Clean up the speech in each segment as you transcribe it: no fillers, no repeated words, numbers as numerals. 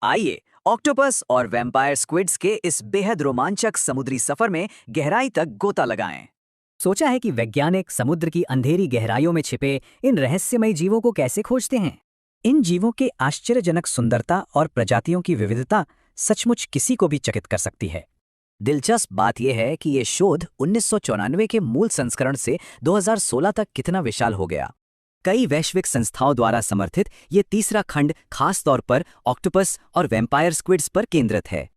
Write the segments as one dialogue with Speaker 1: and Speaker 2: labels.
Speaker 1: आइए ऑक्टोपस और vampire squids के इस बेहद रोमांचक समुद्री सफर में गहराई तक गोता लगाएं।
Speaker 2: सोचा है कि वैज्ञानिक समुद्र की अंधेरी गहराइयों में छिपे इन रहस्यमयी जीवों को कैसे खोजते हैं। इन जीवों के आश्चर्यजनक सुंदरता और प्रजातियों की विविधता सचमुच किसी को भी चकित कर सकती है।
Speaker 1: दिलचस्प बात यह है कि ये शोध 1994 के मूल संस्करण से 2016 तक कितना विशाल हो गया। कई वैश्विक संस्थाओं द्वारा समर्थित ये तीसरा खंड खास तौर पर ऑक्टोपस और वैम्पायर स्क्विड्स पर केंद्रित है।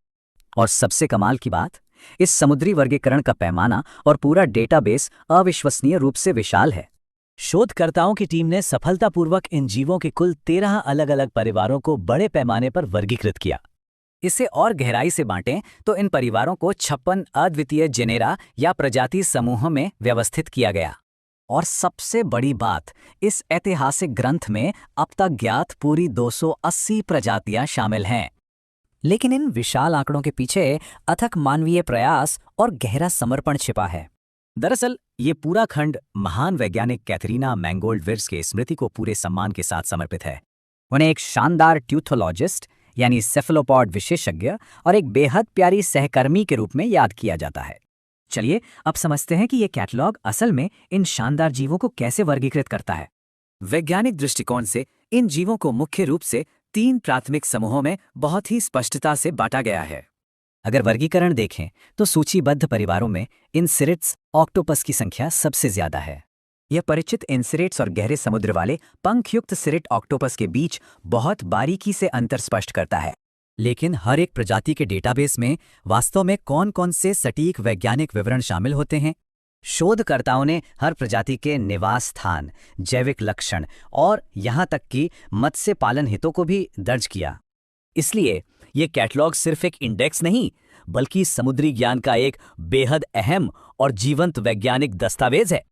Speaker 2: और सबसे कमाल की बात, इस समुद्री वर्गीकरण का पैमाना और पूरा डेटाबेस अविश्वसनीय रूप से विशाल है।
Speaker 3: शोधकर्ताओं की टीम ने सफलतापूर्वक इन जीवों के कुल 13 अलग अलग परिवारों को बड़े पैमाने पर वर्गीकृत किया।
Speaker 2: इसे और गहराई से बांटें तो इन परिवारों को 56 अद्वितीय जेनेरा या प्रजाति समूहों में व्यवस्थित किया गया। और सबसे बड़ी बात, इस ऐतिहासिक ग्रंथ में अब तक ज्ञात पूरी 280 प्रजातियां शामिल हैं। लेकिन इन विशाल आंकड़ों के पीछे अथक मानवीय प्रयास और गहरा समर्पण छिपा है।
Speaker 3: दरअसल ये पूरा खंड महान वैज्ञानिक कैथरीना मैंगोल्ड विर्स के स्मृति को पूरे सम्मान के साथ समर्पित है।
Speaker 2: उन्हें एक शानदार ट्यूथोलॉजिस्ट यानी सेफेलोपॉड विशेषज्ञ और एक बेहद प्यारी सहकर्मी के रूप में याद किया जाता है। चलिए अब समझते हैं कि ये कैटलॉग असल में इन शानदार जीवों को कैसे वर्गीकृत करता है।
Speaker 1: वैज्ञानिक दृष्टिकोण से इन जीवों को मुख्य रूप से 3 प्राथमिक समूहों में बहुत ही स्पष्टता से बांटा गया है।
Speaker 2: अगर वर्गीकरण देखें तो सूचीबद्ध परिवारों में इंसिरिट्स ऑक्टोपस की संख्या सबसे ज्यादा है।
Speaker 1: यह परिचित इंसिरेट्स और गहरे समुद्र वाले पंखयुक्त सिरिट ऑक्टोपस के बीच बहुत बारीकी से अंतर स्पष्ट करता है।
Speaker 3: लेकिन हर एक प्रजाति के डेटाबेस में वास्तव में कौन कौन से सटीक वैज्ञानिक विवरण शामिल होते हैं?
Speaker 2: शोधकर्ताओं ने हर प्रजाति के निवास स्थान, जैविक लक्षण और यहाँ तक कि मत्स्य पालन हितों को भी दर्ज किया।
Speaker 3: इसलिए ये कैटलॉग सिर्फ एक इंडेक्स नहीं, बल्कि समुद्री ज्ञान का एक बेहद अहम और जीवंत वैज्ञानिक दस्तावेज है।